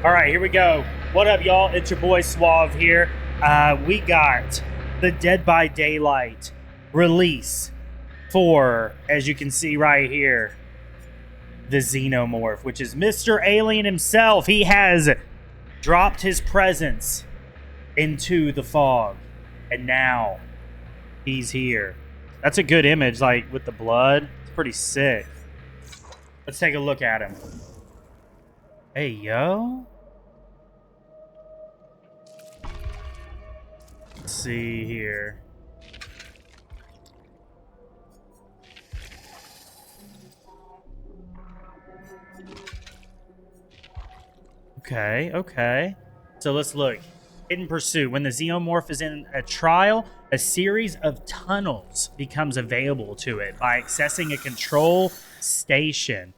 All right, here we go. What up, y'all? It's your boy Suave here. We got the Dead by Daylight release for, as you can see right here, the Xenomorph, which is Mr. Alien himself. He has dropped his presence into the fog, and now he's here. That's a good image, like with the blood. It's pretty sick. Let's take a look at him. Hey, yo. Let's see here. Okay. So let's look. Hidden Pursuit. When the Xenomorph is in a trial, a series of tunnels becomes available to it. By accessing a control station,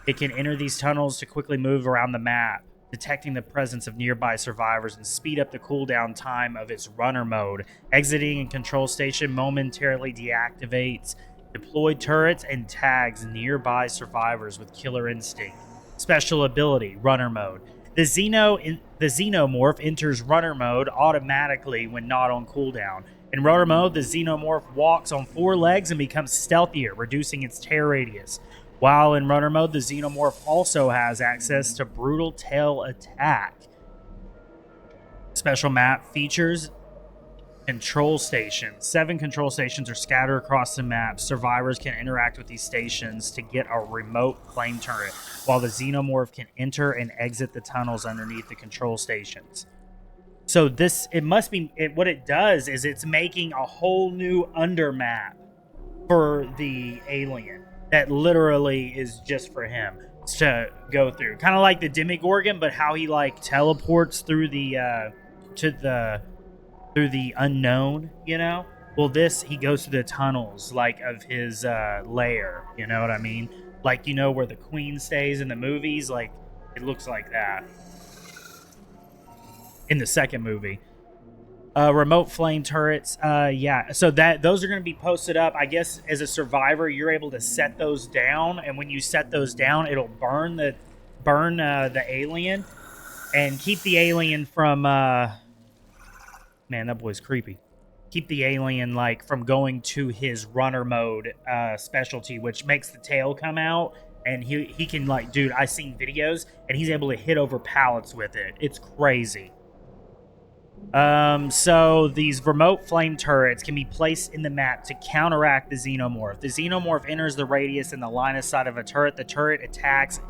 it can enter these tunnels to quickly move around the map, detecting the presence of nearby survivors and speed up the cooldown time of its runner mode. Exiting a control station momentarily deactivates deployed turrets and tags nearby survivors with killer instinct. Special ability, runner mode. The Xenomorph enters runner mode automatically when not on cooldown. In runner mode, the Xenomorph walks on 4 legs and becomes stealthier, reducing its tear radius. While in runner mode, the Xenomorph also has access to brutal tail attack. Special map features control stations. 7 control stations are scattered across the map. Survivors can interact with these stations to get a remote flame turret, while the Xenomorph can enter and exit the tunnels underneath the control stations. So what it does is it's making a whole new undermap for the alien that literally is just for him to go through. Kind of like the Demogorgon, but how he like teleports through the through the unknown, you know? Well, he goes through the tunnels, like, of his lair, you know what I mean? Like, you know, where the queen stays in the movies? Like, it looks like that. In the second movie. Remote flame turrets, yeah. So those are going to be posted up. I guess as a survivor, you're able to set those down, and when you set those down, it'll burn the alien and keep the alien from... Man, that boy's creepy. Keep the alien, like, from going to his runner mode specialty, which makes the tail come out. And he can, like, dude, I've seen videos, and he's able to hit over pallets with it. It's crazy. So these remote flame turrets can be placed in the map to counteract the Xenomorph. The Xenomorph enters the radius in the line of sight of a turret. The turret attacks.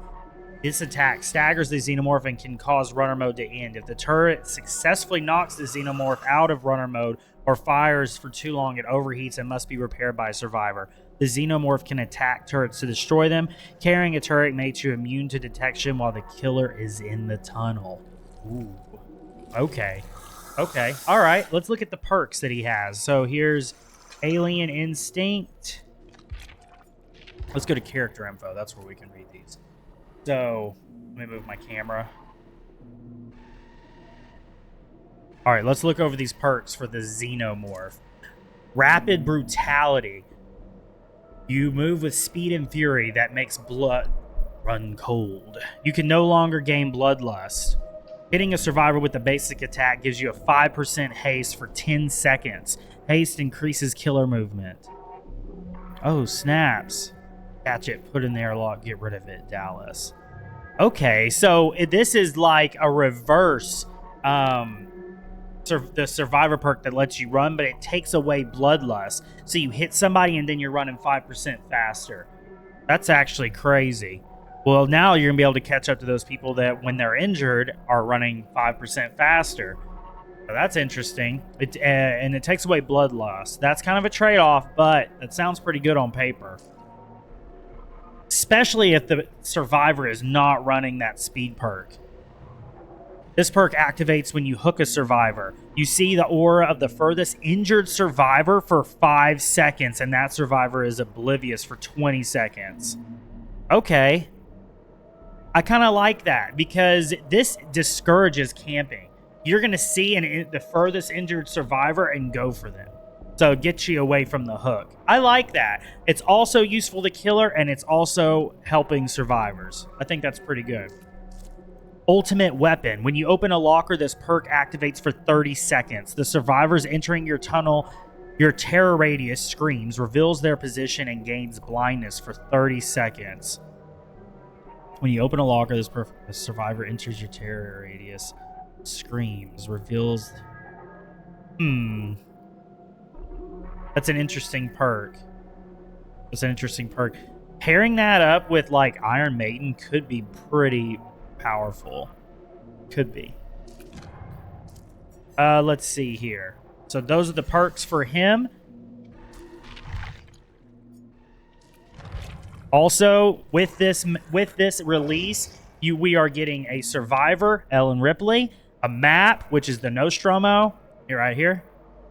This attack staggers the Xenomorph and can cause runner mode to end. If the turret successfully knocks the Xenomorph out of runner mode or fires for too long, it overheats and must be repaired by a survivor. The Xenomorph can attack turrets to destroy them. Carrying a turret makes you immune to detection while the killer is in the tunnel. Ooh. Okay. All right. Let's look at the perks that he has. So here's Alien Instinct. Let's go to character info. That's where we can read these. So, let me move my camera. All right, let's look over these perks for the Xenomorph. Rapid Brutality. You move with speed and fury that makes blood run cold. You can no longer gain bloodlust. Hitting a survivor with a basic attack gives you a 5% haste for 10 seconds. Haste increases killer movement. Oh, snaps. Catch it, put in the airlock, get rid of it, Dallas. Okay, so this is like a reverse the survivor perk that lets you run, but it takes away bloodlust. So you hit somebody and then you're running 5% faster. That's actually crazy. Well, now you're going to be able to catch up to those people that, when they're injured, are running 5% faster. So that's interesting. And it takes away bloodlust. That's kind of a trade-off, but that sounds pretty good on paper. Especially if the survivor is not running that speed perk. This perk activates when you hook a survivor. You see the aura of the furthest injured survivor for 5 seconds, and that survivor is oblivious for 20 seconds. Okay. I kind of like that because this discourages camping. You're going to see the furthest injured survivor and go for them. So it gets you away from the hook. I like that. It's also useful to killer, and it's also helping survivors. I think that's pretty good. Ultimate weapon. When you open a locker, this perk activates for 30 seconds. The survivors entering your tunnel, your terror radius screams, reveals their position, and gains blindness for 30 seconds. When you open a locker, the survivor enters your terror radius, screams, reveals... That's an interesting perk. That's an interesting perk. Pairing that up with, like, Iron Maiden could be pretty powerful. Could be. Let's see here. So those are the perks for him. Also, with this release, we are getting a Survivor, Ellen Ripley, a map, which is the Nostromo, right here,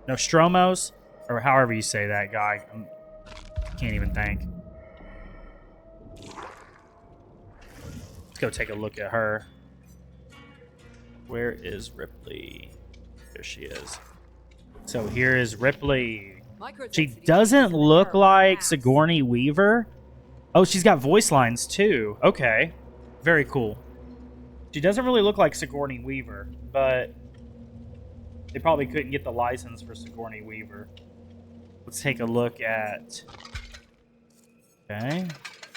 Nostromos, or however you say that, guy. I can't even think. Let's go take a look at her. Where is Ripley? There she is. So here is Ripley. She doesn't look like Sigourney Weaver. Oh, she's got voice lines too. Okay. Very cool. She doesn't really look like Sigourney Weaver, but they probably couldn't get the license for Sigourney Weaver. Let's take a look at... Okay.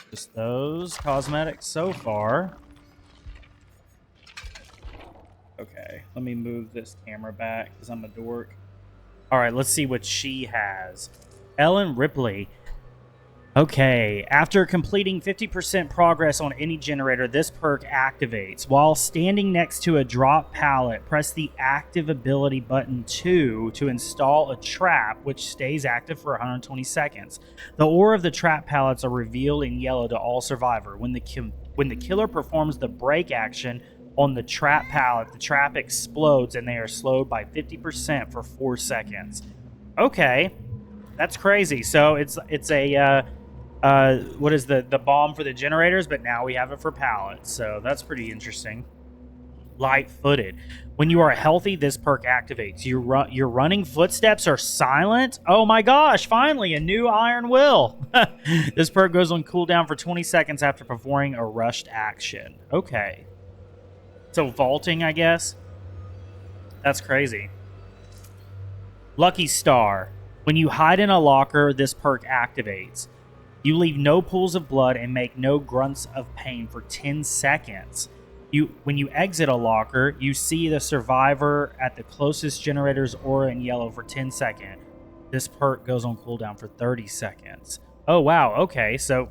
Just those cosmetics so far. Okay. Let me move this camera back because I'm a dork. All right, let's see what she has. Ellen Ripley. Okay, after completing 50% progress on any generator, this perk activates. While standing next to a drop pallet, press the active ability button 2 to install a trap, which stays active for 120 seconds. The ore of the trap pallets are revealed in yellow to all survivor. When the killer performs the break action on the trap pallet, the trap explodes and they are slowed by 50% for 4 seconds. Okay, that's crazy. So it's a... what is the bomb for the generators, but now we have it for pallets, so that's pretty interesting. Light-footed. When you are healthy, this perk activates. Your running footsteps are silent. Oh my gosh, finally, a new Iron Will. This perk goes on cooldown for 20 seconds after performing a rushed action. Okay. So vaulting, I guess. That's crazy. Lucky Star. When you hide in a locker, this perk activates. You leave no pools of blood and make no grunts of pain for 10 seconds. When you exit a locker, you see the survivor at the closest generator's aura in yellow for 10 seconds. This perk goes on cooldown for 30 seconds. Oh, wow. Okay, so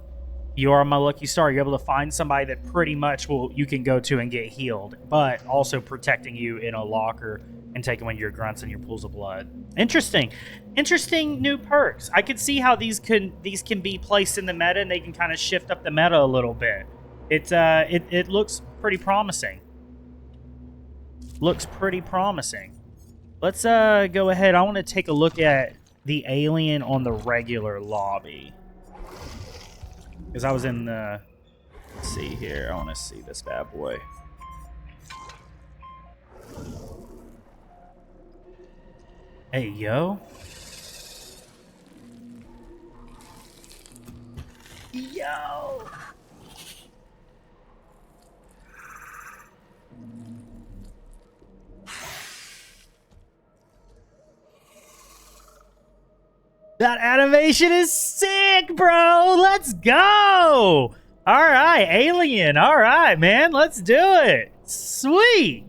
you are my lucky star. You're able to find somebody that pretty much you can go to and get healed, but also protecting you in a locker and taking away your grunts and your pools of blood. Interesting new perks. I could see how these can be placed in the meta and they can kind of shift up the meta a little bit. It looks pretty promising. Looks pretty promising. Let's go ahead. I want to take a look at the alien on the regular lobby. Because I was in the... Let's see here. I want to see this bad boy. Hey, yo. Yo! That animation is sick, bro! Let's go! Alright, alien. Alright, man. Let's do it. Sweet!